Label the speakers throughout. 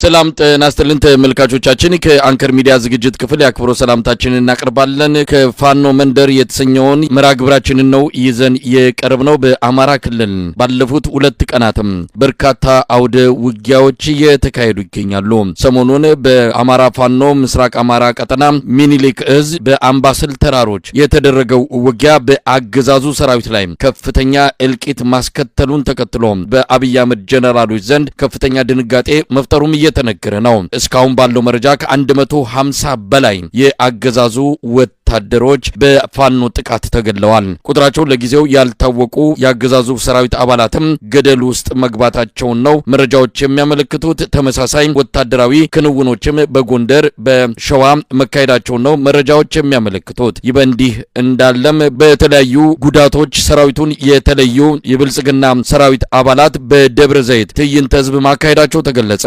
Speaker 1: ሰላም ጤና ይስጥልን ተመልካቾቻችን ከአንከር ሚዲያ ዝግጅት ክፍል ያክብሮ ሰላምታችንን እናቀርባለን። ከፋኖ መንደር የተሰኘውን መራግብራችንን ነው ይዘን የቀረብነው። በአማራ ክልል ባለፉት 2 ቀናትም በርካታ አውደ ውጊያዎች የተካሄዱ ይገኛሉ። ሰሞኑን በአማራ ፋኖ ምስራቅ አማራ ቀጠና ሚኒሊክ እዝ በአምባሰል ተራሮች የተደረገው ውጊያ በአገዛዙ ሰራዊት ላይ ከፍተኛ እልቂት ማስከተሉን ተከትሎ በአብይ አህመድ ጀነራሎች ዘንድ ከፍተኛ ድንጋጤ መፍጠሩም ተነገረ ነው። እስካሁን ባለው መረጃ ከ150 በላይ የአገዛዙ ወታደሮች በፋኖ ጥቃት ተገድለዋል። ቁጥራቸው ለጊዜው ያልታወቁ የአገዛዙ ሰራዊት አባላትም ገደል ውስጥ መግባታቸውን ነው መረጃዎች የሚያመለክቱት። ተመሳሳይ ወታደራዊ ክንውኖችም በጎንደር በሸዋ መካሄዳቸውን ነው መረጃዎች የሚያመለክቱት። ይህ በእንዲህ እንዳለም በተለያዩ ጉዳቶች ሰራዊቱን የተለዩ የብልጽግና ሰራዊት አባላት በደብረ ዘይት ትዕይንተ ህዝብ ማካሄዳቸው ተገለጸ።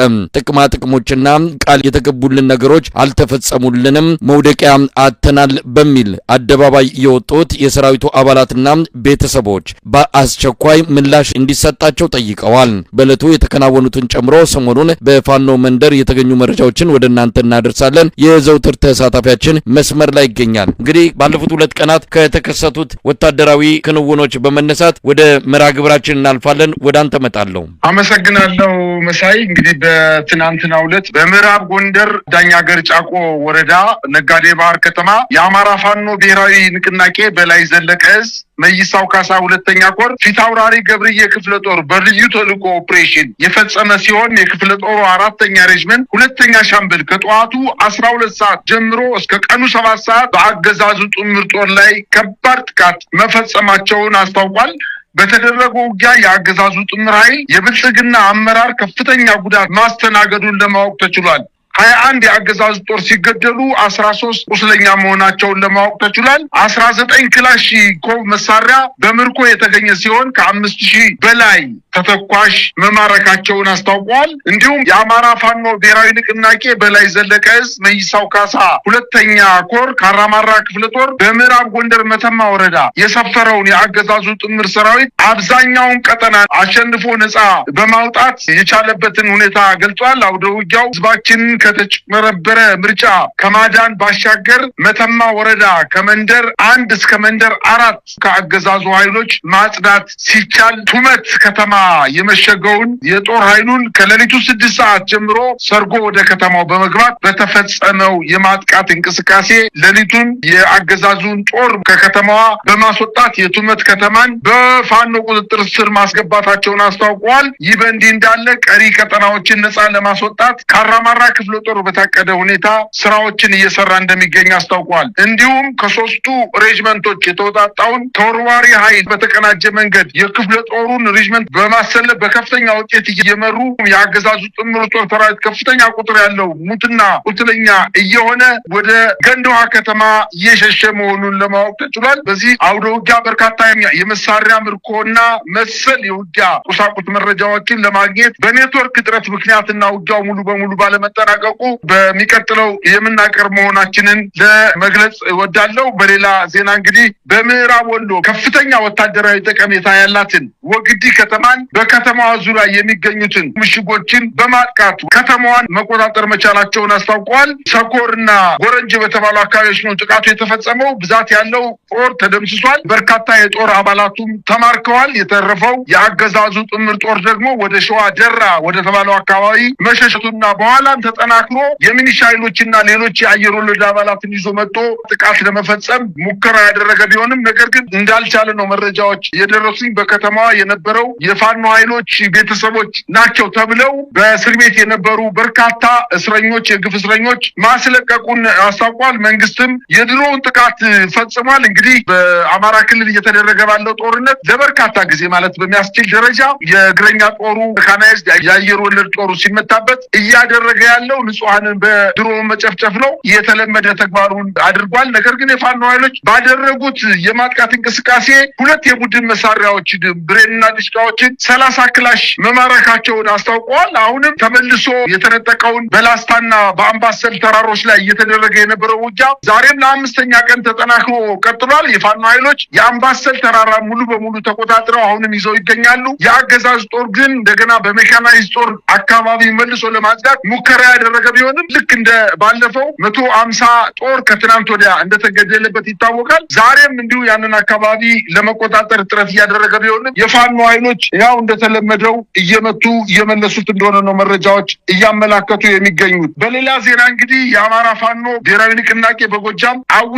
Speaker 1: ጥቅሞችና ቃል የተገቡልን ነገሮች አልተፈጸሙልንም፣ መውደቂያ አተናል በሚል አደባባይ የወጡት የሰራዊቱ አባላትና ቤተሰቦች በአስቸኳይ ምላሽ እንዲሰጣቸው ጠይቀዋል። በእለቱ የተከናወኑትን ጨምሮ ሰሞኑን በፋኖ መንደር የተገኙ መረጃዎችን ወደ እናንተ እናደርሳለን። የዘውትር ተሳታፊያችን መስመር ላይ ይገኛል። እንግዲህ ባለፉት 2 ቀናት ከተከሰቱት ወታደራዊ ክንውኖች በመነሳት ወደ መራግብራችን እናልፋለን። ወደ አንተ መጣለሁ።
Speaker 2: አመሰግናለሁ መሳይ። እንግዲህ በትናንትናው ዕለት በምዕራብ ጎንደር ዳኛገር ጫቆ ወረዳ ነጋዴ ባህር ከተማ የአማራ ፋኖ ብሔራዊ ንቅናቄ በላይ ዘለቀ እዝ መይሳው ካሳ 2ኛ ኮር ፊታውራሪ ገብርዬ ክፍለ ጦር በልዩ ተልዕኮ ኦፕሬሽን የፈጸመ ሲሆን የክፍለ ጦሩ 4ኛ ሬጅመንት 2ኛ ሻምበል ከጠዋቱ 12 ሰዓት ጀምሮ እስከ ቀኑ 7 ሰዓት በአገዛዙ ጥምር ጦር ላይ ከባድ ጥቃት መፈጸማቸውን አስታውቋል። በተደረገው ውጊያ የአገዛዙ ጥምር ኃይል የብልጽግና አመራር ከፍተኛ ጉዳት ማስተናገዱን ለማወቅ ተችሏል። 21 የአገዛዙ ጦር ሲገደሉ 13 ቁስለኛ መሆናቸውን ለማወቅ ተችሏል። 19 ክላሽንኮቭ መሳሪያ በምርኮ የተገኘ ሲሆን ከ5000 በላይ ተተኳሽ መማረካቸውን አስታውቀዋል። እንዲሁም የአማራ ፋኖ ብሔራዊ ንቅናቄ በላይ ዘለቀ እዝ መይሳው ካሳ 2ኛ ኮር ካራማራ ክፍለ ጦር በምዕራብ ጎንደር መተማ ወረዳ የሰፈረውን የአገዛዙ ጥምር ሰራዊት አብዛኛውን ቀጠና አሸንፎ ነጻ በማውጣት የቻለበትን ሁኔታ ገልጿል። አውደ ውጊያው ህዝባችን ከተጭበረበረ ምርጫ ከማዳን ባሻገር መተማ ወረዳ ከመንደር 1 እስከ መንደር 4 ከአገዛዙ ኃይሎች ማጽዳት ሲቻል ቱመት ከተማ የመሸገውን የጦር ኃይሉን ከሌሊቱ 6 ሰዓት ጀምሮ ሰርጎ ወደ ከተማው በመግባት በተፈጸመው የማጥቃት እንቅስቃሴ ሌሊቱን የአገዛዙን ጦር ከከተማዋ በማስወጣት የቱመት ከተማን በፋኖ ቁጥጥር ስር ማስገባታቸውን አስታውቀዋል። ይህ በእንዲህ እንዳለ ቀሪ ቀጠናዎችን ነጻ ለማስወጣት ካራማራ ክፍለ ጦር በታቀደ ሁኔታ ስራዎችን እየሰራ እንደሚገኝ አስታውቋል። እንዲሁም ከ3ቱ ሬጅመንቶች የተወጣጣውን ተወርዋሪ ኃይል በተቀናጀ መንገድ የክፍለ ጦሩን ሬጅመንት በማሰለፍ በከፍተኛ ውጤት እየመሩ የአገዛዙ ጥምር ጦር ሰራዊት ከፍተኛ ቁጥር ያለው ሙትና ቁስለኛ እየሆነ ወደ ገንደዋ ከተማ እየሸሸ መሆኑን ለማወቅ ተችሏል። በዚህ አውደ ውጊያ በርካታ የመሳሪያ ምርኮና መሰል የውጊያ ቁሳቁስ መረጃዎችን ለማግኘት በኔትወርክ እጥረት ምክንያትና ውጊያው ሙሉ በሙሉ ባለመጠናቀቁ በሚቀጥለው የምናቀርብ መሆናችንን ለመግለጽ ወዳለው። በሌላ ዜና እንግዲህ በምዕራብ ወሎ ከፍተኛ ወታደራዊ ጠቀሜታ ያላትን ወግዲ ከተማን በከተማዋ ዙሪያ የሚገኙትን ምሽጎችን በማጥቃቱ ከተማዋን መቆጣጠር መቻላቸውን አስታውቀዋል። ሰኮርና ጎረንጅ በተባሉ አካባቢዎች ነው ጥቃቱ የተፈጸመው። ብዛት ያለው ጦር ተደምስሷል። በርካታ የጦር አባላቱም ተማርከዋል። የተረፈው የአገዛዙ ጥምር ጦር ደግሞ ወደ ሸዋ ደራ ወደ ተባለው አካባቢ መሸሸቱና በኋላም ተጠናክሮ የሚኒሻ ኃይሎችና ሌሎች የአየር ወለድ አባላትን ይዞ መጥቶ ጥቃት ለመፈጸም ሙከራ ያደረገ ቢሆንም ነገር ግን እንዳልቻለ ነው መረጃዎች የደረሱኝ። በከተማዋ የነበረው የፋኖ ኃይሎች ቤተሰቦች ናቸው ተብለው በእስር ቤት የነበሩ በርካታ እስረኞች የግፍ እስረኞች ማስለቀቁን አስታውቋል። መንግስትም የድሮውን ጥቃት ፈጽሟል። እንግዲህ በአማራ ክልል እየተደረገ ባለው ጦርነት ለበርካታ ጊዜ ማለት በሚያስችል ደረጃ የእግረኛ ጦሩ ካናይዝ የአየር ወለድ ጦሩ ሲመታበት እያደረገ ያለው ንጹሃንን በድሮን መጨፍጨፍ ነው የተለመደ ተግባሩን አድርጓል። ነገር ግን የፋኖ ኃይሎች ባደረጉት የማጥቃት እንቅስቃሴ ሁለት የቡድን መሳሪያዎች ብሬንና ዲሽቃዎችን 30 ክላሽ መማረካቸውን አስታውቀዋል። አሁንም ተመልሶ የተነጠቀውን በላስታና በአምባሰል ተራሮች ላይ እየተደረገ የነበረው ውጊያ ዛሬም ለአምስተኛ ቀን ተጠናክሮ ቀጥሏል። የፋኖ ኃይሎች የአምባሰል ተራራ ሙሉ በሙሉ ተቆጣጥረው አሁንም ይዘው ይገኛሉ። የአገዛዝ ጦር ግን እንደገና በሜካናይዝ ጦር አካባቢ መልሶ ለማጽዳት ሙከራ ያደረገ ቢሆንም ልክ እንደ ባለፈው 150 ጦር ከትናንት ወዲያ እንደተገደለበት ይታወቃል። ዛሬም እንዲሁ ያንን አካባቢ ለመቆጣጠር ጥረት እያደረገ ቢሆንም የፋኖ ኃይሎች ያው እንደተለመደው እየመቱ እየመለሱት እንደሆነ ነው መረጃዎች እያመላከቱ የሚገኙት። በሌላ ዜና እንግዲህ የአማራ ፋኖ ብሔራዊ ንቅናቄ በጎጃም አዊ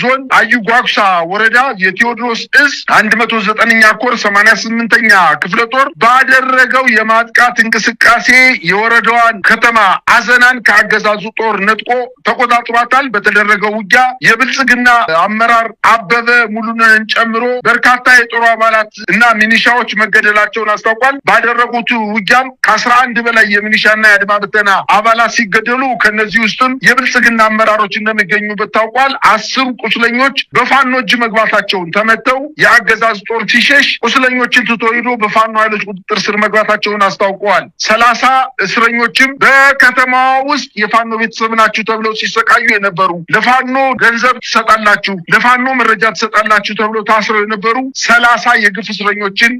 Speaker 2: ዞን አዩ ጓጉሳ ወረዳ የቴዎድሮስ እዝ 109ኛ ኮር 88ኛ ክፍለ ጦር ባደረገው የማጥቃት እንቅስቃሴ የወረዳዋን ከተማ አዘናን ከአገዛዙ ጦር ነጥቆ ተቆጣጥሯታል። በተደረገው ውጊያ የብልጽግና አመራር አበበ ሙሉነህን ጨምሮ በርካታ የጦር አባላት እና ሚኒሻዎች መገደላቸውን አስታውቋል። ባደረጉት ውጊያም ከ11 በላይ የሚኒሻና የአድማ ብተና አባላት ሲገደሉ ከነዚህ ውስጥም የብልጽግና አመራሮች እንደሚገኙበት ታውቋል። 10 ቁስለኞች በፋኖ እጅ መግባታቸውን ተመተው የአገዛዝ ጦር ሲሸሽ ቁስለኞችን ትቶ ሄዶ በፋኖ ኃይሎች ቁጥጥር ስር መግባታቸውን አስታውቀዋል። 30 እስረኞችም በከተማ ውስጥ የፋኖ ቤተሰብ ናችሁ ተብለው ሲሰቃዩ የነበሩ ለፋኖ ገንዘብ ትሰጣላችሁ፣ ለፋኖ መረጃ ትሰጣላችሁ ተብለው ታስረው የነበሩ 30 የግፍ እስረኞችን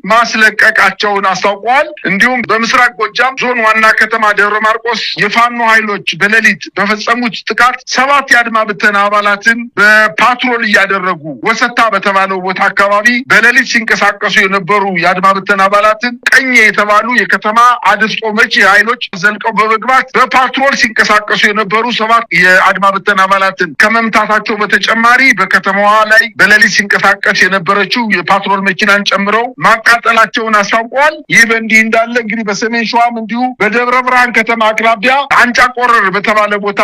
Speaker 2: ማስለቀቃቸውን አስታውቀዋል። እንዲሁም በምስራቅ ጎጃም ዞን ዋና ከተማ ደብረ ማርቆስ የፋኖ ኃይሎች በሌሊት በፈጸሙት ጥቃት 7 የአድማ ብተና አባላትን በፓትሮል እያደረጉ ወሰታ በተባለው ቦታ አካባቢ በሌሊት ሲንቀሳቀሱ የነበሩ የአድማ ብተና አባላትን ቀኝ የተባሉ የከተማ አድፍጦ መጪ ኃይሎች ዘልቀው በመግባት በፓትሮል ሲንቀሳቀሱ የነበሩ 7 የአድማ ብተና አባላትን ከመምታታቸው በተጨማሪ በከተማዋ ላይ በሌሊት ሲንቀሳቀስ የነበረችው የፓትሮል መኪናን ጨምረው ማቃጠላቸውን አስታውቀዋል። ይህ በእንዲህ እንዳለ እንግዲህ በሰሜን ሸዋም እንዲሁ በደብረ ብርሃን ከተማ አቅራቢያ አንጫ ቆረር በተባለ ቦታ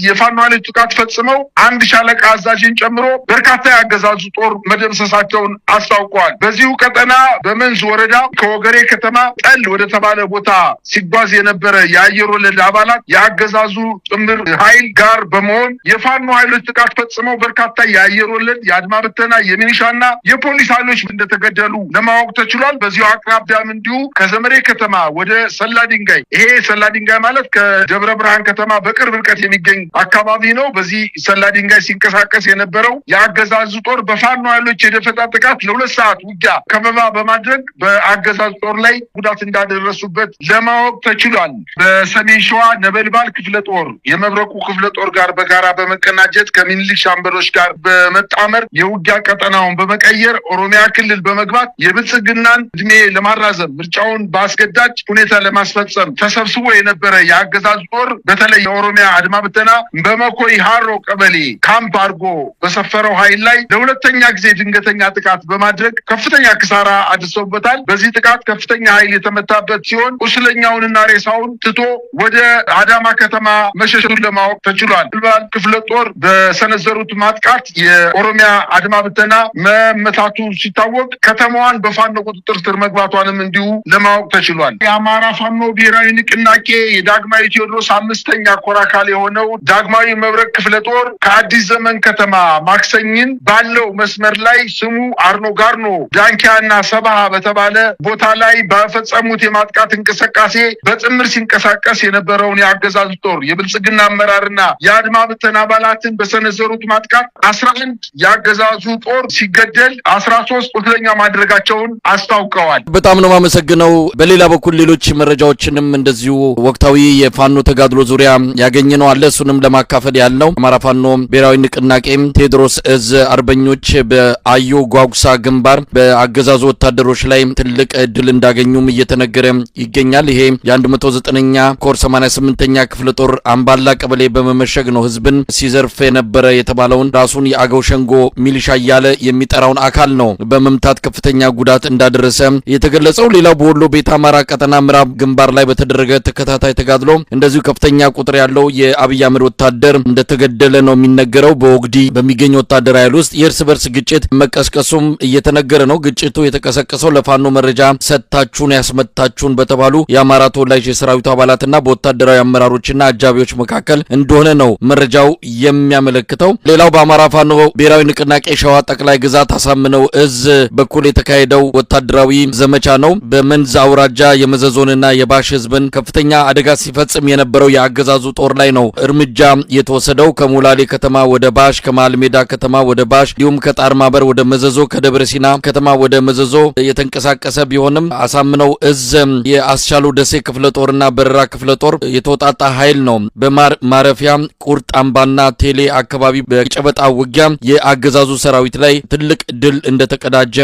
Speaker 2: የፋኖ ኃይሎች ጥቃት ፈጽመው 1 ሻለቃ አዛዥን ጨምሮ በርካታ የአገዛዙ ጦር መደምሰሳቸውን አስታውቀዋል። በዚሁ ቀጠና በመንዝ ወረዳ ከወገሬ ከተማ ጠል ወደ ተባለ ቦታ ሲጓዝ የነበረ የአየር ወለድ አባላት የአገዛዙ ጥምር ኃይል ጋር በመሆን የፋኖ ኃይሎች ጥቃት ፈጽመው በርካታ የአየር ወለድ የአድማ ብተና የሚኒሻና የፖሊስ ኃይሎች እንደተገደሉ ለማወቅ ተችሏል። በዚሁ አቅራቢያም እንዲሁ ከዘመሬ ከተማ ወደ ሰላ ድንጋይ፣ ይሄ ሰላ ድንጋይ ማለት ከደብረ ብርሃን ከተማ በቅርብ ርቀት የሚገኝ አካባቢ ነው። በዚህ ሰላ ድንጋይ ሲንቀሳቀስ የነበረው የአገዛዙ ጦር በፋኖ ኃይሎች የደፈጣ ጥቃት ለ2 ሰዓት ውጊያ ከበባ በማድረግ በአገዛዙ ጦር ላይ ጉዳት እንዳደረሱበት ለማወቅ ተችሏል። በሰሜን ሸዋ ነበልባል ክፍለ ጦር የመብረቁ ክፍለ ጦር ጋር በጋራ በመቀናጀት ከሚኒሊክ ሻምበሎች ጋር በመጣመር የውጊያ ቀጠናውን በመቀየር ኦሮሚያ ክልል በመግባት የብልጽግናን እድሜ ለማራዘም ምርጫውን በአስገዳጅ ሁኔታ ለማስፈጸም ተሰብስቦ የነበረ የአገዛዝ ጦር በተለይ የኦሮሚያ አድማ ብተና በመኮይ ሃሮ ቀበሌ ካምፕ አድርጎ በሰፈረው ኃይል ላይ ለሁለተኛ ጊዜ ድንገተኛ ጥቃት በማድረግ ከፍተኛ ክሳራ አድርሶበታል። በዚህ ጥቃት ከፍተኛ ኃይል የተመታበት ሲሆን ቁስለኛውንና ሬሳውን ትቶ ወደ አዳማ ከተማ መሸሹን ለማወቅ ተችሏል። ነበልባል ክፍለ ጦር በሰነዘሩት ማጥቃት የኦሮሚያ አድማ ብተና መመታቱ ሲታወቅ ከተማዋን በፋኖ ቁጥጥር ስር መግባቷንም እንዲሁ ለማወቅ ተችሏል። የአማራ ፋኖ ብሔራዊ ንቅናቄ የዳግማዊ ቴዎድሮስ 5ኛ ኮር አካል የሆነው ዳግማዊ መብረቅ ክፍለ ጦር ከአዲስ ዘመን ከተማ ማክሰኝን ባለው መስመር ላይ ስሙ አርኖ ጋርኖ ዳንኪያና ሰባሃ በተባለ ቦታ ላይ በፈጸሙት የማጥቃት እንቅስቃሴ በጥምር ሲንቀሳቀስ የነበረውን የአገዛዝ ጦር የብልጽግና አመራርና የአድማ ብተና አባላትን በሰነዘሩት ማጥቃት 11 የአገዛዙ ጦር ሲገደል 13 ቁስለኛ ማድረጋቸውን አስታውቀዋል።
Speaker 1: በጣም ነው የማመሰግነው። በሌላ በኩል ሌሎች መረጃዎችንም እንደዚሁ ወቅታዊ የፋኖ ተጋድሎ ዙሪያ ያገኘነው አለ። እሱንም ለማካፈል ያልነው አማራ ፋኖ ብሔራዊ ንቅናቄ ቴዎድሮስ እዝ አርበኞች በአዩ ጓጉሳ ግንባር በአገዛዙ ወታደሮች ላይ ትልቅ ድል እንዳገኙም እየተነገረ ይገኛል። ይሄ የ109ኛ ኮር 88ኛ ክፍለ ጦር አምባላ ቀበሌ በመመሸግ ነው ህዝብን ሲዘርፍ የነበረ የተባለውን ራሱን የአገው ሸንጎ ሚሊሻ እያለ የሚጠራውን አካል ነው በመምታት ከፍተኛ ጉዳት እንዳደረሰ የተገለጸው። ሌላው በወሎ ቤት አማራ ቀጠና ምዕራብ ግንባር ላይ በተደረገ ተከታታይ ተጋድሎ እንደዚሁ ከፍተኛ ቁጥር ያለው የአብይ አህመድ ወታደር እንደተገደለ ነው የሚነገረው። በወግዲ በሚገኝ ወታደር ኃይል ውስጥ የእርስ በርስ ግጭት መቀስቀሱም እየተነገረ ነው። ግጭቱ የተቀሰቀሰው ለፋኖ መረጃ ሰጥታችሁን ያስመታችሁን በተባሉ የአማራ ተወላጅ የሰራዊቱ አባላትና በወታደራዊ አመራሮችና አጃቢዎች መካከል እንደሆነ ነው መረጃው የሚያመለክተው። ሌላው በአማራ ፋኖ ብሔራዊ ንቅናቄ ሸዋ ጠቅላይ ግዛት አሳምነው እዝ በኩል የተካሄደው ወታደራዊ ዘመቻ ነው። በመንዝ አውራጃ የመዘዞንና የባሽ ህዝብን ከፍተኛ አደጋ ሲፈጽም የነበረው የአገዛዙ ጦር ላይ ነው እርምጃ የተወሰደው። ከሞላሌ ከተማ ወደ ባሽ፣ ከመሃል ሜዳ ከተማ ወደ ባሽ እንዲሁም ከጣር ማበር ወደ መዘዞ፣ ከደብረ ሲና ከተማ ወደ መዘዞ የተንቀሳቀሰ ቢሆንም አሳምነው እዝ የአስቻሉ ደሴ ክፍለ ጦርና በረራ ክፍለ ጦር የተወጣጣ ኃይል ነው በማረፊያ ቁርጥ አምባና ቴሌ አካባቢ በጨበጣ ውጊያ የአገዛዙ ሰራዊት ላይ ትልቅ ድል እንደተቀዳጀ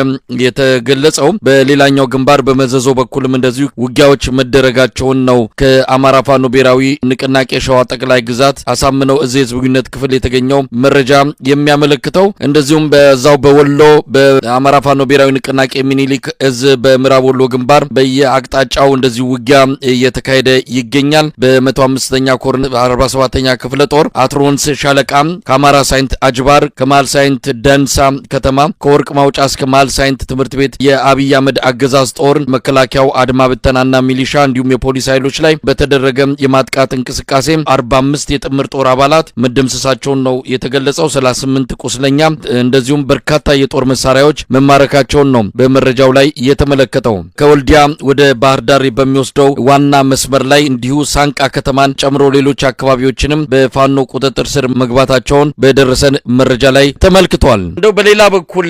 Speaker 1: የተገለጸው። በሌላኛው ግንባር በመዘዞ በኩልም እንደዚሁ ውጊያዎች መደረጋቸውን ነው ከአማራ ፋኖ ብሔራዊ ንቅናቄ ሸዋ ጠቅላይ ግዛት አሳምነው እዝ የህዝብ ግንኙነት ክፍል የተገኘው መረጃ የሚያመለክተው። እንደዚሁም በዛው በወሎ በአማራ ፋኖ ብሔራዊ ንቅናቄ ሚኒሊክ እዝ በምዕራብ ወሎ ግንባር በየአቅጣጫው እንደዚሁ ውጊያ እየተካሄደ ይገኛል። በ105ኛ ኮር 47ኛ ክፍለ ጦር አትሮንስ ሻለቃ ከአማራ ሳይንት አጅባር፣ ከመሃል ሳይንት ደንሳ ከተማ፣ ከወርቅ ማውጫ እስከ መሃል ሳይንት ትምህርት ቤት የአብይ አህመድ አገዛዝ ጦር መከላከያው አድማ ብተናና ሚሊሻ እንዲሁም የፖሊስ ኃይሎች ላይ በተደረገ የማጥቃት እንቅስቃሴ 45 የጥምር ጦር አባላት መደምሰሳቸውን ነው የተገለጸው። 38 ቁስለኛ እንደዚሁም በርካታ የጦር መሳሪያዎች መማረካቸውን ነው በመረጃው ላይ የተመለከተው። ከወልዲያ ወደ ባህር ዳር በሚወስደው ዋና መስመር ላይ እንዲሁ ሳንቃ ከተማን ጨምሮ ሌሎች አካባቢዎችንም በፋኖ ቁጥጥር ስር መግባታቸውን በደረሰን መረጃ ላይ ተመልክቷል። እንደው በሌላ በኩል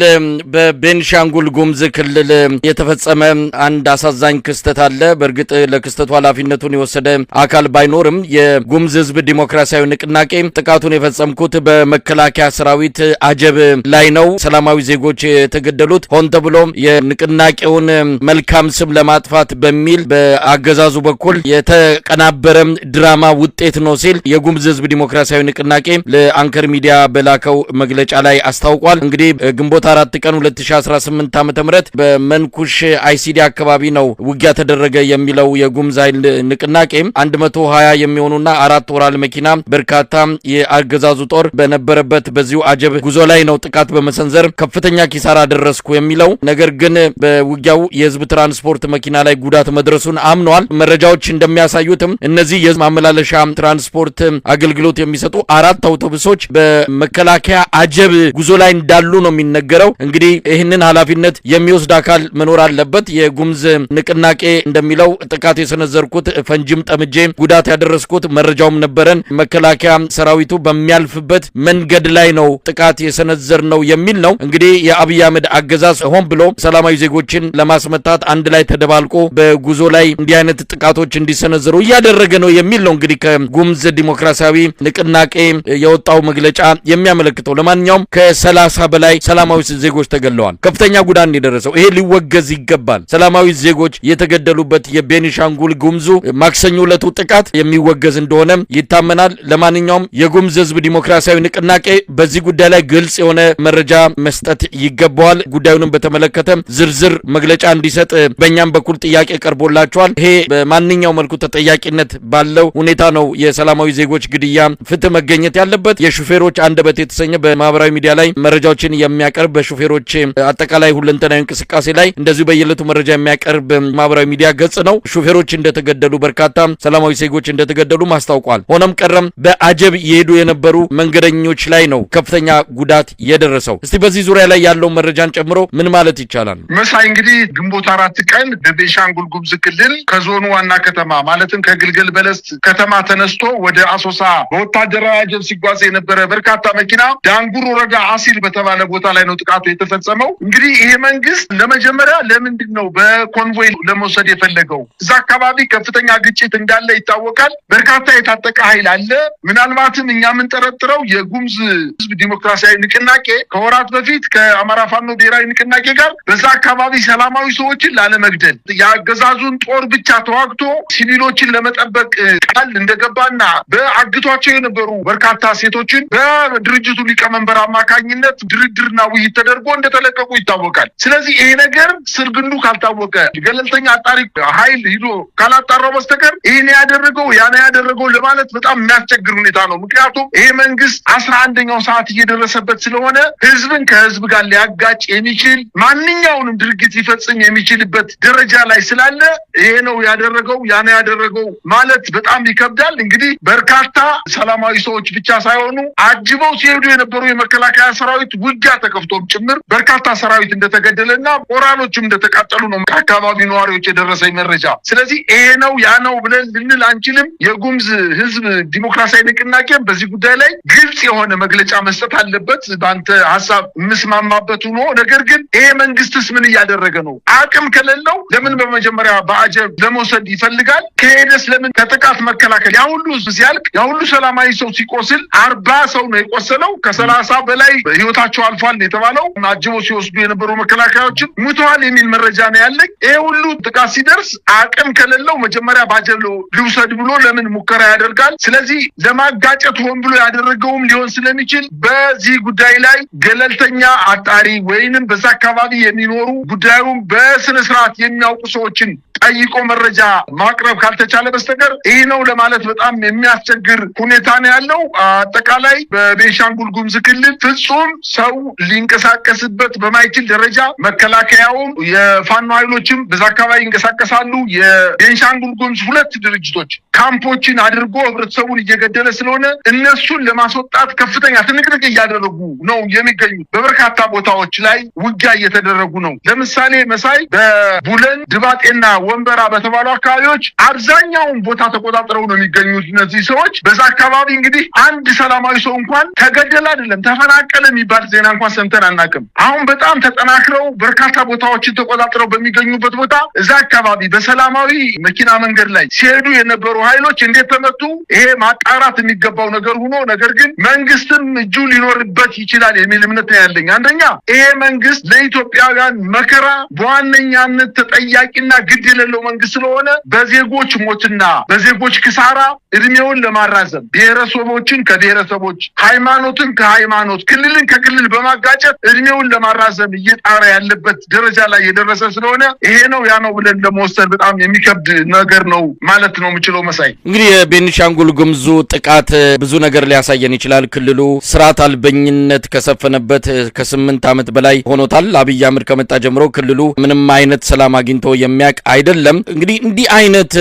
Speaker 1: በቤንሻንጉል ጉሙዝ ክልል የተፈጸመ አንድ አሳዛኝ ክስተት አለ። በእርግጥ ለክስተቱ ኃላፊነቱን የወሰደ አካል ባይኖርም የጉሙዝ ህዝብ ዲሞክራሲያዊ ንቅናቄ ጥቃቱን የፈጸምኩት በመከላከያ ሰራዊት አጀብ ላይ ነው፣ ሰላማዊ ዜጎች የተገደሉት ሆን ተብሎ የንቅናቄውን መልካም ስም ለማጥፋት በሚል በአገዛዙ በኩል የተቀናበረ ድራማ ውጤት ነው ሲል የጉሙዝ ህዝብ ዲሞክራሲያዊ ንቅናቄ ለአንከር ሚዲያ በላከው መግለጫ ላይ አስታውቋል። እንግዲህ ግንቦት 4 ቀን 2018 ዓ.ም በመንኩሽ አይሲዲ አካባቢ ነው ውጊያ ተደረገ የሚለው የጉሙዝ ኃይል ንቅናቄ 120 የሚሆኑና 4 ወራል መኪና በርካታ የአገዛዙ ጦር በነበረበት በዚሁ አጀብ ጉዞ ላይ ነው ጥቃት በመሰንዘር ከፍተኛ ኪሳራ ደረስኩ የሚለው። ነገር ግን በውጊያው የህዝብ ትራንስፖርት መኪና ላይ ጉዳት መድረሱን አምኗል። መረጃዎች እንደሚያሳዩትም እነዚህ የህዝብ ማመላለሻ ትራንስፖርት አገልግሎት የሚሰጡ 4 አውቶቡሶች በመከላከያ አጀብ ጉዞ ላይ እንዳሉ ነው የሚነገረው። እንግዲህ ይህንን ኃላፊነት የሚወስድ አካል መኖር አለበት። የጉሙዝ ንቅናቄ እንደሚለው ጥቃት የሰነዘርኩት ፈንጂም ጠምጄ ጉዳት ያደረስኩት መረጃውም ነበረን፣ መከላከያ ሰራዊቱ በሚያልፍበት መንገድ ላይ ነው ጥቃት የሰነዘር ነው የሚል ነው። እንግዲህ የአብይ አህመድ አገዛዝ ሆን ብሎ ሰላማዊ ዜጎችን ለማስመታት አንድ ላይ ተደባልቆ በጉዞ ላይ እንዲህ አይነት ጥቃቶች እንዲሰነዘሩ እያደረገ ነው የሚል ነው እንግዲህ ከጉሙዝ ዲሞክራሲያዊ ንቅናቄ የወጣው መግለጫ የሚያመለክተው። ለማንኛውም ከ30 በላይ ሰላማዊ ዜጎች ተገለዋል። ከፍተኛ ጉዳት የደረሰው ይሄ ሊወገዝ ይገባል። ሰላማዊ ዜጎች የተገደሉበት የቤኒሻንጉል ጉሙዙ ማክሰኞ ዕለቱ ጥቃት የሚወገዝ እንደሆነ ይታመናል። ለማንኛውም የጉሙዝ ህዝብ ዲሞክራሲያዊ ንቅናቄ በዚህ ጉዳይ ላይ ግልጽ የሆነ መረጃ መስጠት ይገባዋል። ጉዳዩንም በተመለከተ ዝርዝር መግለጫ እንዲሰጥ በእኛም በኩል ጥያቄ ቀርቦላቸዋል። ይሄ በማንኛው መልኩ ተጠያቂነት ባለው ሁኔታ ነው የሰላማዊ ዜጎች ግድያ ፍትህ መገኘት ያለበት። የሹፌሮች አንደበት የተሰኘ በማህበራዊ ሚዲያ ላይ መረጃዎችን የሚያቀርብ በሹፌሮች አጠቃላይ ሁለንተናዊ እንቅስቃሴ ላይ እንደዚሁ በየዕለቱ መረጃ የሚያቀርብ ማህበራዊ ሚዲያ ገጽ ነው። ሹፌሮች እንደተገደሉ፣ በርካታ ሰላማዊ ዜጎች እንደተገደሉ ማስታውቋል። ሆኖም ቀረም በአጀብ የሄዱ የነበሩ መንገደኞች ላይ ነው ከፍተኛ ጉዳት የደረሰው። እስቲ በዚህ ዙሪያ ላይ ያለው መረጃን ጨምሮ ምን ማለት ይቻላል?
Speaker 2: መሳይ እንግዲህ ግንቦት 4 ቀን በቤንሻንጉል ጉሙዝ ክልል ከዞኑ ዋና ከተማ ማለትም ከግልገል በለስ ከተማ ተነስቶ ወደ አሶሳ በወታደራዊ አጀብ ሲጓዝ የነበረ በርካታ መኪና ዳንጉር ወረዳ አሲል በተባለ ቦታ ላይ ነው ጥቃቱ የተፈጸመው። እንግዲህ ይሄ መንግስት ለመጀመሪያ ለምንድን ነው በኮንቮይ ለመውሰድ የፈለገው? እዛ አካባቢ ከፍተኛ ግጭት እንዳለ ይታወቃል። በርካታ የታጠቀ ኃይል አለ። ምናልባትም እኛ የምንጠረጥረው የጉሙዝ ህዝብ ዲሞክራሲያዊ ንቅናቄ ከወራት በፊት ከአማራ ፋኖ ብሔራዊ ንቅናቄ ጋር በዛ አካባቢ ሰላማዊ ሰዎችን ላለመግደል የአገዛዙን ጦር ብቻ ተዋግቶ ሲቪሎችን ለመጠበቅ ቃል እንደገባና በአግቷቸው የነበሩ በርካታ ሴቶችን በድርጅቱ ሊቀመንበር አማካኝነት ድርድርና ውይይት ተደርጎ እንደተለቀቁ ይታወቃል። ስለዚህ ይሄ ነገር ስርግንዱ ካልታወቀ ገለልተኛ አጣሪ ኃይል ሂዶ ካላጣራው በስተቀር ይሄን ያደረገው ያኔ ያደረገው ለማለት በጣም የሚያስቸግር ሁኔታ ነው። ምክንያቱም ይሄ መንግስት 11ኛው ሰዓት እየደረሰበት ስለሆነ ህዝብን ከህዝብ ጋር ሊያጋጭ የሚችል ማንኛውንም ድርጊት ሊፈጽም የሚችልበት ደረጃ ላይ ስላለ ይሄ ነው ያደረገው ያኔ ያደረገው ማለት ለማለት በጣም ይከብዳል። እንግዲህ በርካታ ሰላማዊ ሰዎች ብቻ ሳይሆኑ አጅበው ሲሄዱ የነበሩ የመከላከያ ሰራዊት ውጊያ ተከፍቶም ጭምር በርካታ ሰራዊት እንደተገደለና ሞራሎችም እንደተቃጠሉ ነው ከአካባቢ ነዋሪዎች የደረሰኝ መረጃ። ስለዚህ ይሄ ነው ያ ነው ብለን ልንል አንችልም። የጉምዝ ህዝብ ዲሞክራሲያዊ ንቅናቄ በዚህ ጉዳይ ላይ ግልጽ የሆነ መግለጫ መስጠት አለበት። በአንተ ሀሳብ ምስማማበት ሆኖ ነገር ግን ይሄ መንግስትስ ምን እያደረገ ነው? አቅም ከሌለው ለምን በመጀመሪያ በአጀብ ለመውሰድ ይፈልጋል? ከሄደስ ለምን ከጥቃት መከላከል? ያ ሁሉ ሲያልቅ ያ ሁሉ ሰላማዊ ሰው ሲቆስል 40 ሰው ነው የቆሰለው፣ ከ30 በላይ ህይወታቸው አልፏል የተባለው አጅበው ሲወስዱ የነበሩ መከላከያዎችም ሙተዋል የሚል መረጃ ነው ያለኝ። ይሄ ሁሉ ጥቃት ሲደርስ አቅም ከሌለው መጀመሪያ በአጀብ ልውሰድ ብሎ ለምን ሙከራ ያደርጋል? ስለዚህ ለማጋጨት ሆን ብሎ ያደረገውም ሊሆን ስለሚችል በዚህ ጉዳይ ላይ ገለልተኛ አጣሪ ወይንም በዛ አካባቢ የሚኖሩ ጉዳዩን በስነ ስርዓት የሚያውቁ ሰዎችን ጠይቆ መረጃ ማቅረብ ካልተቻለ በስተቀር ይህ ነው ለማለት በጣም የሚያስቸግር ሁኔታ ነው ያለው። አጠቃላይ በቤንሻንጉል ጉሙዝ ክልል ፍጹም ሰው ሊንቀሳቀስበት በማይችል ደረጃ መከላከያውም የፋኖ ኃይሎችም በዛ አካባቢ ይንቀሳቀሳሉ። የቤንሻንጉል ጉሙዝ ሁለት ድርጅቶች ካምፖችን አድርጎ ህብረተሰቡን እየገደለ ስለሆነ እነሱን ለማስወጣት ከፍተኛ ትንቅንቅ እያደረጉ ነው የሚገኙት። በበርካታ ቦታዎች ላይ ውጊያ እየተደረጉ ነው። ለምሳሌ መሳይ በቡለን ድባጤና ወንበራ በተባሉ አካባቢዎች አብዛኛውን ቦታ ተቆጣጥረው ነው የሚገኙት እነዚህ ሰዎች። በዛ አካባቢ እንግዲህ አንድ ሰላማዊ ሰው እንኳን ተገደለ አይደለም ተፈናቀለ የሚባል ዜና እንኳን ሰምተን አናውቅም። አሁን በጣም ተጠናክረው በርካታ ቦታዎችን ተቆጣጥረው በሚገኙበት ቦታ እዛ አካባቢ በሰላማዊ መኪና መንገድ ላይ ሲሄዱ የነበሩ ኃይሎች እንዴት ተመቱ? ይሄ ማጣራት የሚገባው ነገር ሆኖ ነገር ግን መንግስትም እጁ ሊኖርበት ይችላል የሚል እምነት ነው ያለኝ። አንደኛ ይሄ መንግስት ለኢትዮጵያውያን መከራ በዋነኛነት ተጠያቂና ግድ የሌለው መንግስት ስለሆነ በዜጎች ሞትና በዜጎች ክሳራ እድሜውን ለማራዘም ብሔረሰቦችን ከብሔረሰቦች ሃይማኖትን ከሃይማኖት ክልልን ከክልል በማጋጨት እድሜውን ለማራዘም እየጣረ ያለበት ደረጃ ላይ የደረሰ ስለሆነ ይሄ ነው ያ ነው ብለን ለመወሰን በጣም የሚከብድ ነገር ነው ማለት ነው የምችለው። መሳይ
Speaker 1: እንግዲህ የቤኒሻንጉል ጉሙዙ ጥቃት ብዙ ነገር ሊያሳየን ይችላል። ክልሉ ስርዓት አልበኝነት ከሰፈነበት ከ8 ዓመት በላይ ሆኖታል። አብይ አህመድ ከመጣ ጀምሮ ክልሉ ምንም አይነት ሰላም አግኝቶ የሚያውቅ አይደለም። እንግዲህ እንዲህ አይነት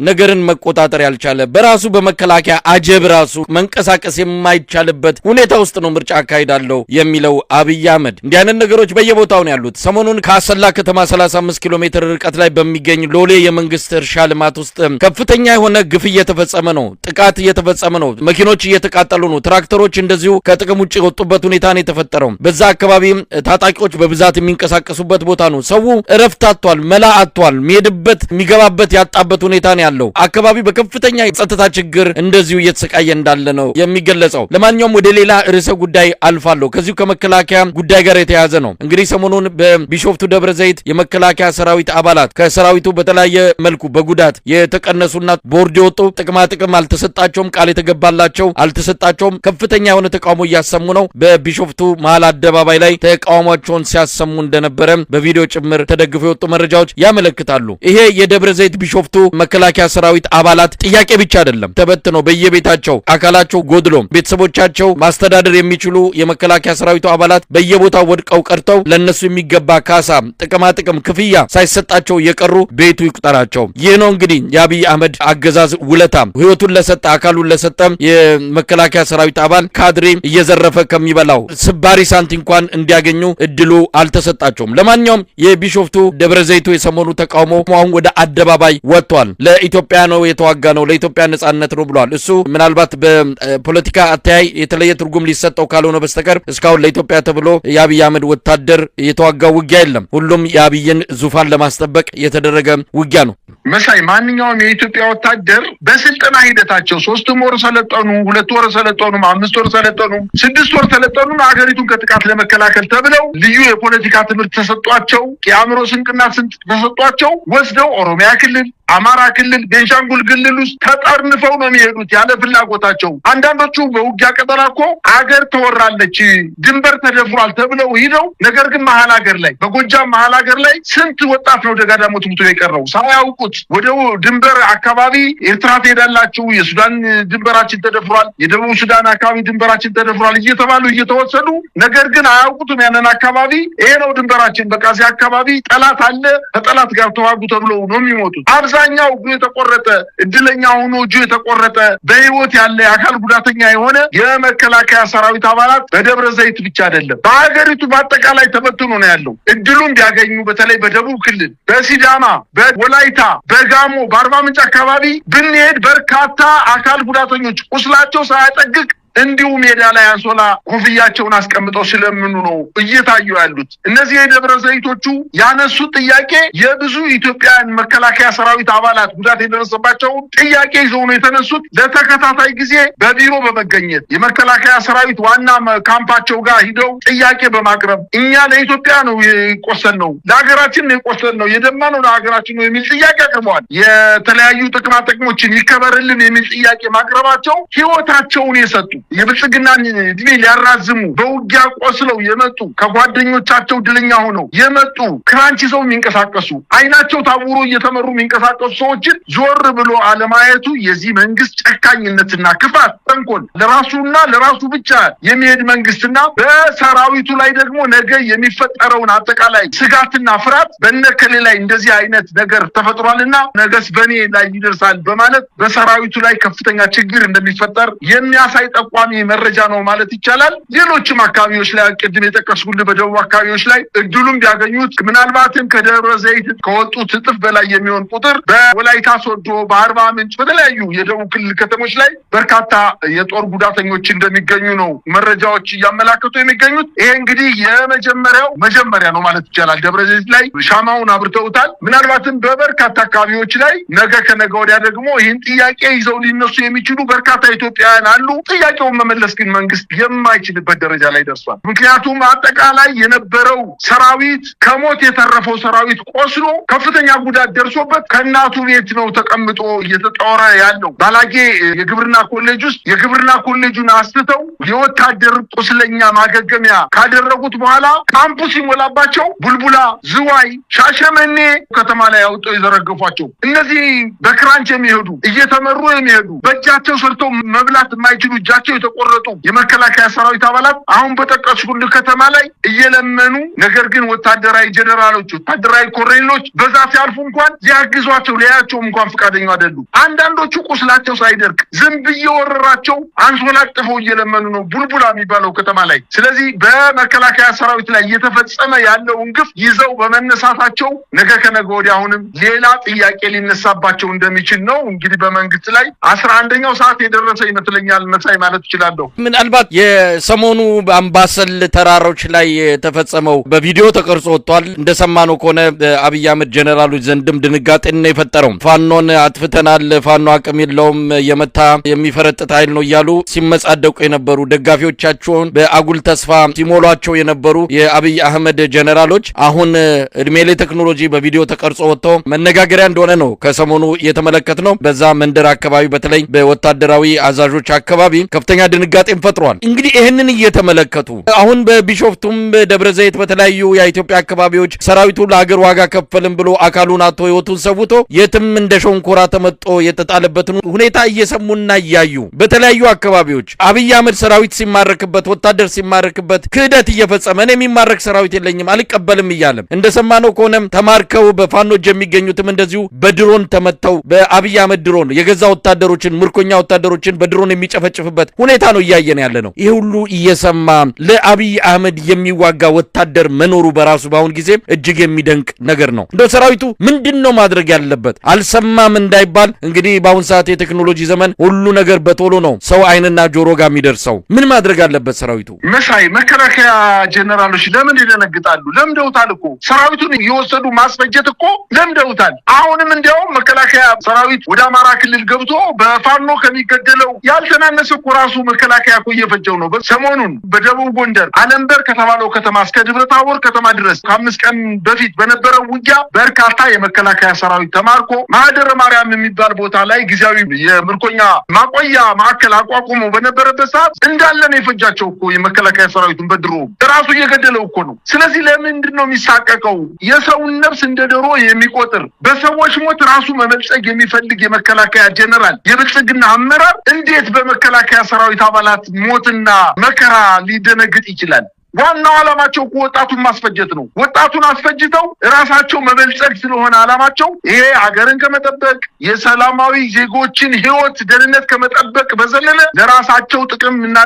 Speaker 1: ነገርን መቆጣጠር ያልቻለ በራሱ በመከላከያ አጀብ ራሱ መንቀሳቀስ የማይቻልበት ሁኔታ ውስጥ ነው ምርጫ አካሂዳለሁ የሚለው አብይ አህመድ። እንዲህ አይነት ነገሮች በየቦታው ነው ያሉት። ሰሞኑን ከአሰላ ከተማ 35 ኪሎ ሜትር ርቀት ላይ በሚገኝ ሎሌ የመንግስት እርሻ ልማት ውስጥ ከፍተኛ የሆነ ግፍ እየተፈጸመ ነው። ጥቃት እየተፈጸመ ነው። መኪኖች እየተቃጠሉ ነው። ትራክተሮች እንደዚሁ ከጥቅም ውጭ የወጡበት ሁኔታ ነው የተፈጠረው። በዛ አካባቢ ታጣቂዎች በብዛት የሚንቀሳቀሱበት ቦታ ነው። ሰው እረፍት አጥቷል፣ መላ አጥቷል፣ የሚሄድበት የሚገባበት ያጣበት ሁኔታ ነው ያለው። አካባቢ በከፍተኛ የጸጥታ ችግር እንደዚሁ እየተሰቃየ እንዳለ ነው የሚገለጸው። ለማንኛውም ወደ ሌላ ርዕሰ ጉዳይ አልፋለሁ። ከዚሁ ከመከላከያ ጉዳይ ጋር የተያያዘ ነው። እንግዲህ ሰሞኑን በቢሾፍቱ ደብረ ዘይት የመከላከያ ሰራዊት አባላት ከሰራዊቱ በተለያየ መልኩ በጉዳት የተቀነሱና ቦርድ የወጡ ጥቅማ ጥቅም አልተሰጣቸውም፣ ቃል የተገባላቸው አልተሰጣቸውም። ከፍተኛ የሆነ ተቃውሞ እያሰሙ ነው። በቢሾፍቱ መሀል አደባባይ ላይ ተቃውሟቸውን ሲያሰሙ እንደነበረ በቪዲዮ ጭምር ተደግፈው የወጡ መረጃዎች ያመለክታሉ። ይሄ የደብረ ዘይት ቢሾፍቱ መከላከያ ሰራዊት አባላት ጥያቄ ብቻ አይደለም። ተበትነው በየቤታቸው አካላቸው ጎድሎ ቤተሰቦቻቸው ማስተዳደር የሚችሉ የመከላከያ ሰራዊቱ አባላት በየቦታው ወድቀው ቀርተው ለነሱ የሚገባ ካሳ፣ ጥቅማ ጥቅም፣ ክፍያ ሳይሰጣቸው የቀሩ ቤቱ ይቁጠራቸው። ይህ ነው እንግዲህ የአብይ አህመድ አገዛዝ ውለታ። ህይወቱን ለሰጠ አካሉን ለሰጠ የመከላከያ ሰራዊት አባል ካድሬ እየዘረፈ ከሚበላው ስባሪ ሳንቲ እንኳን እንዲያገኙ እድሉ አልተሰጣቸውም። ለማንኛውም የቢሾፍቱ ደብረ ዘይቱ የሰሞኑ ተቃውሞ አሁን ወደ አደባባይ ወጥቷል። ለኢትዮጵያ ነው የተዋጋ ነው ለኢትዮጵያ ነጻነት ነው ብሏል። እሱ ምናልባት በፖለቲካ አተያይ የተለየ ትርጉም ሊሰጠው ካልሆነ በስተቀር እስካሁን ለኢትዮጵያ ተብሎ የአብይ አህመድ ወታደር የተዋጋው ውጊያ የለም። ሁሉም የአብይን ዙፋን ለማስጠበቅ የተደረገ ውጊያ ነው።
Speaker 2: መሳይ ማንኛውም የኢትዮጵያ ወታደር በስልጠና ሂደታቸው 3 ወር ሰለጠኑ፣ 2 ወር ሰለጠኑ፣ 5 ወር ሰለጠኑ፣ 6 ወር ሰለጠኑ ሀገሪቱን ከጥቃት ለመከላከል ተብለው ልዩ የፖለቲካ ትምህርት ተሰጧቸው፣ የአእምሮ ስንቅና ስንቅ ተሰጧቸው ወስደው ኦሮሚያ ክልል፣ አማራ ክልል፣ ቤንሻንጉል ክልል ውስጥ ተጠርንፈው ነው የሚሄዱት ያለ ፍላጎታቸው። አንዳንዶቹ በውጊያ ቀጠና እኮ አገር ተወራለች፣ ድንበር ተደፍሯል ተብለው ሂደው ነገር ግን መሀል ሀገር ላይ በጎጃም መሀል ሀገር ላይ ስንት ወጣት ነው ደጋዳሞት ሙቶ የቀረው ሳያውቁት። ወደ ድንበር አካባቢ ኤርትራ ትሄዳላችሁ፣ የሱዳን ድንበራችን ተደፍሯል፣ የደቡብ ሱዳን አካባቢ ድንበራችን ተደፍሯል እየተባሉ እየተወሰዱ ነገር ግን አያውቁትም ያንን አካባቢ። ይሄ ነው ድንበራችን፣ በቃ እዚህ አካባቢ ጠላት አለ፣ ከጠላት ጋር ተዋጉ ተብለው ነው የሚሞቱት። አብዛኛው እጁ የተቆረጠ እድለኛ ሆኖ እጁ የተቆረጠ በህይወት ያለ አካል ጉዳተኛ የሆነ የመከላከያ ሰራዊት አባላት በደብረ ዘይት ብቻ አይደለም በአገሪቱ በአጠቃላይ ተበትኖ ነው ያለው። እድሉን ቢያገኙ በተለይ በደቡብ ክልል በሲዳማ በወላይታ በጋሞ በአርባ ምንጭ አካባቢ ብንሄድ በርካታ አካል ጉዳተኞች ቁስላቸው ሳያጠግቅ እንዲሁ ሜዳ ላይ አንሶላ ኮፍያቸውን አስቀምጠው ስለምኑ ነው እየታዩ ያሉት። እነዚህ የደብረ ዘይቶቹ ያነሱት ጥያቄ የብዙ ኢትዮጵያን መከላከያ ሰራዊት አባላት ጉዳት የደረሰባቸው ጥያቄ ይዘው ነው የተነሱት። ለተከታታይ ጊዜ በቢሮ በመገኘት የመከላከያ ሰራዊት ዋና ካምፓቸው ጋር ሂደው ጥያቄ በማቅረብ እኛ ለኢትዮጵያ ነው የቆሰልነው፣ ለሀገራችን ነው የቆሰልነው፣ የደማነው ለሀገራችን ነው የሚል ጥያቄ አቅርበዋል። የተለያዩ ጥቅማ ጥቅሞችን ይከበርልን የሚል ጥያቄ ማቅረባቸው ህይወታቸውን የሰጡ የብልጽግናን እድሜ ሊያራዝሙ በውጊያ ቆስለው የመጡ ከጓደኞቻቸው ድለኛ ሆነው የመጡ ክራንች ይዘው የሚንቀሳቀሱ አይናቸው ታውሮ እየተመሩ የሚንቀሳቀሱ ሰዎችን ዞር ብሎ አለማየቱ የዚህ መንግስት ጨካኝነትና ክፋት ተንኮል ለራሱና ለራሱ ብቻ የሚሄድ መንግስትና በሰራዊቱ ላይ ደግሞ ነገ የሚፈጠረውን አጠቃላይ ስጋትና ፍርሃት በነከሌ ላይ እንደዚህ አይነት ነገር ተፈጥሯልና ነገስ በኔ ላይ ይደርሳል በማለት በሰራዊቱ ላይ ከፍተኛ ችግር እንደሚፈጠር የሚያሳይ ጠቋሚ መረጃ ነው ማለት ይቻላል። ሌሎችም አካባቢዎች ላይ ቅድም የጠቀስኩልህ በደቡብ አካባቢዎች ላይ እድሉም ቢያገኙት ምናልባትም ከደብረ ዘይት ከወጡት እጥፍ በላይ የሚሆን ቁጥር በወላይታ ሶዶ በአርባ ምንጭ በተለያዩ የደቡብ ክልል ከተሞች ላይ በርካታ የጦር ጉዳተኞች እንደሚገኙ ነው መረጃዎች እያመላከቱ የሚገኙት። ይሄ እንግዲህ መጀመሪያ ነው ማለት ይቻላል። ደብረ ዘይት ላይ ሻማውን አብርተውታል። ምናልባትም በበርካታ አካባቢዎች ላይ ነገ ከነገ ወዲያ ደግሞ ይህን ጥያቄ ይዘው ሊነሱ የሚችሉ በርካታ ኢትዮጵያውያን አሉ። ጥያቄውን መመለስ ግን መንግስት የማይችልበት ደረጃ ላይ ደርሷል። ምክንያቱም አጠቃላይ የነበረው ሰራዊት ከሞት የተረፈው ሰራዊት ቆስሎ ከፍተኛ ጉዳት ደርሶበት ከእናቱ ቤት ነው ተቀምጦ እየተጣወረ ያለው። ባላጌ የግብርና ኮሌጅ ውስጥ የግብርና ኮሌጁን አስተተው የወታደር ቁስለኛ ማገገሚያ ካደረጉት በኋላ ካምፑስ ሲሞላባቸው ቡልቡላ፣ ዝዋይ፣ ሻሸመኔ ከተማ ላይ አውጥተው የዘረገፏቸው እነዚህ በክራንች የሚሄዱ እየተመሩ የሚሄዱ በእጃቸው ሰርተው መብላት የማይችሉ እጃቸው የተቆረጡ የመከላከያ ሰራዊት አባላት አሁን በጠቀስኩልህ ከተማ ላይ እየለመኑ ነገር ግን ወታደራዊ ጀነራሎች ወታደራዊ ኮሎኔሎች በዛ ሲያልፉ እንኳን ሊያግዟቸው ሊያያቸውም እንኳን ፈቃደኛ አይደሉም። አንዳንዶቹ ቁስላቸው ሳይደርቅ ዝም እየወረራቸው አንሶላጥፈው እየለመኑ ነው ቡልቡላ የሚባለው ከተማ ላይ። ስለዚህ በመከላከያ ሰራዊት ላይ እየተፈጸመ ያለውን ግፍ ይዘው በመነሳታቸው ነገ ከነገ ወዲያ አሁንም ሌላ ጥያቄ ሊነሳባቸው እንደሚችል ነው እንግዲህ በመንግስት ላይ 11ኛው ሰዓት የደረሰ ይመስለኛል መሳይ ማለት ይችላልው።
Speaker 1: ምናልባት የሰሞኑ አምባሰል ተራሮች ላይ የተፈጸመው በቪዲዮ ተቀርጾ ወጥቷል። እንደሰማነው ከሆነ አብይ አህመድ ጀነራሎች ዘንድም ድንጋጤን ነው የፈጠረው። ፋኖን አጥፍተናል፣ ፋኖ አቅም የለውም፣ የመታ የሚፈረጥጥ ኃይል ነው እያሉ ሲመጻደቁ የነበሩ ደጋፊዎቻቸውን በአጉል ተስፋ ሲሞሏቸው የነበሩ የአብይ አህመድ ጀነራሎች አሁን እድሜ ላይ ቴክኖሎጂ በቪዲዮ ተቀርጾ ወጥቶ መነጋገሪያ እንደሆነ ነው ከሰሞኑ የተመለከትነው። በዛ መንደር አካባቢ በተለይ በወታደራዊ አዛዦች አካባቢ ከፍተኛ ድንጋጤን ፈጥሯል። እንግዲህ ይህንን እየተመለከቱ አሁን በቢሾፍቱም በደብረ ዘይት በተለያዩ የኢትዮጵያ አካባቢዎች ሰራዊቱ ለሀገር ዋጋ ከፈልም ብሎ አካሉን አጥቶ ህይወቱን ሰውቶ የትም እንደ ሸንኮራ ተመጦ የተጣለበትን ሁኔታ እየሰሙና እያዩ በተለያዩ አካባቢዎች አብይ አህመድ ሰራዊት ሲማረክበት ወታደር ሲማረክበት ክህደት እየፈጸመ እኔ የሚማረክ ሰራዊት የለኝም አልቀበልም እያለም እንደሰማነው ከሆነም ተማርከው በፋኖች የሚገኙትም እንደዚሁ በድሮን ተመተው በአብይ አህመድ ድሮን የገዛ ወታደሮችን ምርኮኛ ወታደሮችን በድሮን የሚጨፈጭፍበት ሁኔታ ነው እያየን ያለ ነው። ይሄ ሁሉ እየሰማ ለአብይ አህመድ የሚዋጋ ወታደር መኖሩ በራሱ በአሁን ጊዜ እጅግ የሚደንቅ ነገር ነው። እንደው ሰራዊቱ ምንድነው ማድረግ ያለበት? አልሰማም እንዳይባል እንግዲህ በአሁን ሰዓት የቴክኖሎጂ ዘመን ሁሉ ነገር በቶሎ ነው ሰው አይንና ጆሮ ጋር የሚደርሰው። ምን ማድረግ አለበት ሰራዊቱ?
Speaker 2: መሳይ መከላከያ ጀነራሎች ለምን ይደነግጣሉ? ለምደውታል እኮ ሰራዊቱን የወሰዱ ማስፈጀት እኮ ለምደውታል። አሁንም እንዲያውም መከላከያ ሰራዊት ወደ አማራ ክልል ገብቶ በፋኖ ከሚገደለው ያልተናነሰ እኮ ራሱ መከላከያ እኮ እየፈጀው ነው። ሰሞኑን በደቡብ ጎንደር አለምበር ከተባለው ከተማ እስከ ደብረታቦር ከተማ ድረስ ከ5 ቀን በፊት በነበረው ውጊያ በርካታ የመከላከያ ሰራዊት ተማርኮ ማህደረ ማርያም የሚባል ቦታ ላይ ጊዜያዊ የምርኮኛ ማቆያ ማዕከል አቋቁሞ በነበረበት ሰዓት እንዳለ ነው የፈጃቸው እኮ የመከላከያ ሰራዊቱን በድሮ ራሱ እየገደለው እኮ ነው። ስለዚህ ለምንድን ነው የሚሳቀቀው? የሰውን ነፍስ እንደ ዶሮ የሚቆጥር በሰዎች ሞት ራሱ መበልጸግ የሚፈልግ የመከላከያ ጀነራል የብልጽግና አመራር እንዴት በመከላከያ ሰራዊት አባላት ሞትና መከራ ሊደነግጥ ይችላል? ዋናው ዓላማቸው ወጣቱን ማስፈጀት ነው። ወጣቱን አስፈጅተው ራሳቸው መበልጸግ ስለሆነ ዓላማቸው ይሄ ሀገርን ከመጠበቅ የሰላማዊ ዜጎችን ህይወት ደህንነት ከመጠበቅ በዘለለ ለራሳቸው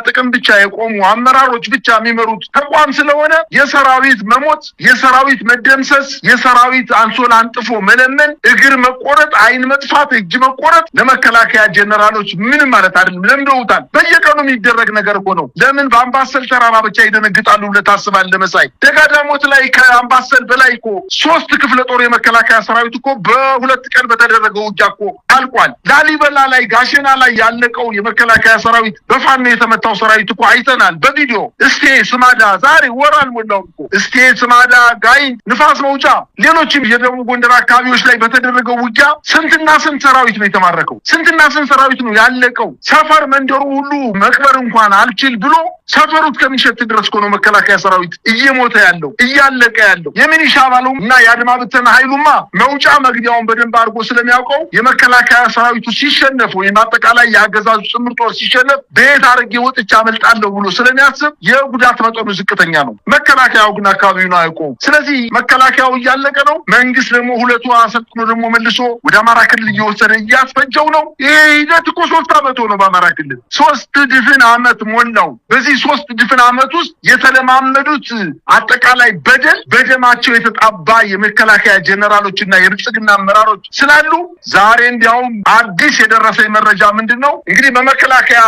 Speaker 2: ጥቅም ብቻ የቆሙ አመራሮች ብቻ የሚመሩት ተቋም ስለሆነ የሰራዊት መሞት፣ የሰራዊት መደምሰስ፣ የሰራዊት አንሶላ አንጥፎ መለመን፣ እግር መቆረጥ፣ አይን መጥፋት፣ እጅ መቆረጥ ለመከላከያ ጀነራሎች ምንም ማለት አይደለም። ለምደውታል። በየቀኑ የሚደረግ ነገር እኮ ነው። ለምን በአምባሰል ተራራ ብቻ ይደነግጣሉ ብለህ ታስባለህ? መሳይ ደጋዳሞት ላይ ከአምባሰል በላይ እኮ 3 ክፍለ ጦር የመከላከያ ሰራዊት እኮ በሁለት ቀን በተደረገው ውጊያ እኮ አልቋል። ላሊበላ ላይ ጋሸና ላይ ያለቀው የመከላከያ ሰራዊት በፋኖ የተመታው ሰራዊት እኮ አይተናል በቪዲዮ። እስቴ ስማዳ ዛሬ ወራል ሞላው እኮ እስቴ ስማዳ፣ ጋይንት፣ ንፋስ መውጫ፣ ሌሎችም የደቡብ ጎንደር አካባቢዎች ላይ በተደረገው ውጊያ ስንትና ስንት ሰራዊት ነው የተማረከው? ስንትና ስንት ሰራዊት ነው ያለቀው? ሰፈር መንደሩ ሁሉ መቅበር እንኳን አልችል ብሎ ሰፈሩት ከሚሸት ድረስ እኮ ነው መከላከያ ሰራዊት እየሞተ ያለው እያለቀ ያለው። የሚኒሻ አባሉ እና የአድማ ብተና ኃይሉማ መውጫ መግቢያውን በደንብ አድርጎ ስለሚያውቀው የመከላከያ ሰራዊቱ ሲሸነፍ ወይም አጠቃላይ የአገዛዙ ጥምር ጦር ሲሸነፍ ቤት አድርጌ ወጥቻ አመልጣለሁ ብሎ ስለሚያስብ የጉዳት መጠኑ ዝቅተኛ ነው። መከላከያው ግን አካባቢውን አያውቀውም። ስለዚህ መከላከያው እያለቀ ነው። መንግስት ደግሞ ሁለቱ አሰልጥኖ ደግሞ መልሶ ወደ አማራ ክልል እየወሰደ እያስፈጀው ነው። ይሄ ሂደት እኮ 3 ዓመት ሆኖ በአማራ ክልል 3 ድፍን ዓመት ሞላው። በዚህ 3 ድፍን ዓመት ውስጥ የተለማመዱት አጠቃላይ በደል በደማቸው የተጣባ የመከላከያ ጀነራሎችና የብልጽግና አመራሮች ስላሉ ዛሬ እንዲያውም አዲስ የደረሰኝ መረጃ ምንድነው? እንግዲህ በመከላከያ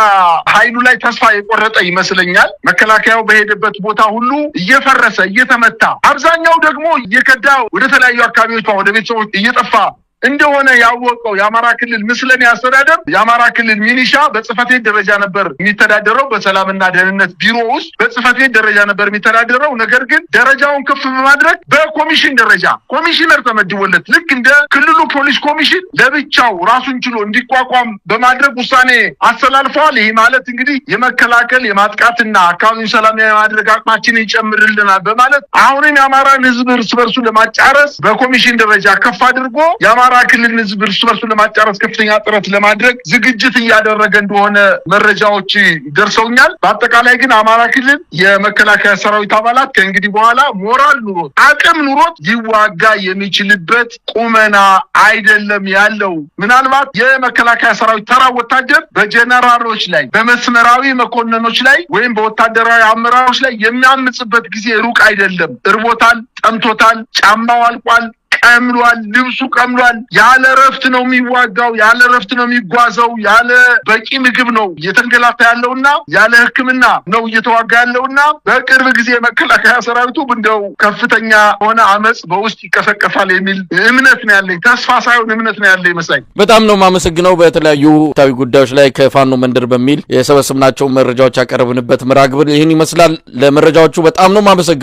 Speaker 2: ኃይሉ ላይ ተስፋ የቆረጠ ይመስለኛል። መከላከያው በሄደበት ቦታ ሁሉ እየፈረሰ እየተመታ፣ አብዛኛው ደግሞ እየከዳ ወደ ተለያዩ አካባቢዎች ወደ ቤተሰቦች እየጠፋ እንደሆነ ያወቀው የአማራ ክልል ምስለኔ አስተዳደር የአማራ ክልል ሚኒሻ በጽህፈት ቤት ደረጃ ነበር የሚተዳደረው። በሰላምና ደህንነት ቢሮ ውስጥ በጽህፈት ቤት ደረጃ ነበር የሚተዳደረው። ነገር ግን ደረጃውን ከፍ በማድረግ በኮሚሽን ደረጃ ኮሚሽነር ተመድቦለት ልክ እንደ ክልሉ ፖሊስ ኮሚሽን ለብቻው ራሱን ችሎ እንዲቋቋም በማድረግ ውሳኔ አስተላልፈዋል። ይህ ማለት እንግዲህ የመከላከል የማጥቃትና አካባቢውን ሰላም የማድረግ አቅማችንን ይጨምርልናል በማለት አሁንም የአማራን ህዝብ እርስ በርሱ ለማጫረስ በኮሚሽን ደረጃ ከፍ አድርጎ የአማራ ክልል ህዝብ እርስ በርሱ ለማጫረስ ከፍተኛ ጥረት ለማድረግ ዝግጅት እያደረገ እንደሆነ መረጃዎች ደርሰውኛል። በአጠቃላይ ግን አማራ ክልል የመከላከያ ሰራዊት አባላት ከእንግዲህ በኋላ ሞራል ኑሮት አቅም ኑሮት ሊዋጋ የሚችልበት ቁመና አይደለም ያለው። ምናልባት የመከላከያ ሰራዊት ተራ ወታደር በጀነራሎች ላይ በመስመራዊ መኮንኖች ላይ ወይም በወታደራዊ አመራሮች ላይ የሚያምጽበት ጊዜ ሩቅ አይደለም። እርቦታል፣ ጠምቶታል፣ ጫማው አልቋል፣ ቀምሏል፣ ልብሱ ቀምሏል። ያለ ረፍት ነው የሚዋጋው፣ ያለ ረፍት ነው የሚጓዘው፣ ያለ በቂ ምግብ ነው እየተንገላታ ያለውና ያለ ሕክምና ነው እየተዋጋ ያለውና በቅርብ ጊዜ መከላከያ ሰራዊቱ እንደው ከፍተኛ ሆነ አመጽ በውስጥ ይቀሰቀሳል የሚል እምነት ነው ያለኝ። ተስፋ ሳይሆን እምነት ነው ያለኝ። መሳይ በጣም ነው ማመሰግነው። በተለያዩ ታዊ ጉዳዮች ላይ ከፋኖ መንደር በሚል የሰበሰብናቸው መረጃዎች ያቀረብንበት ምራግብር ይህን ይመስላል። ለመረጃዎቹ በጣም ነው ማመሰግነው።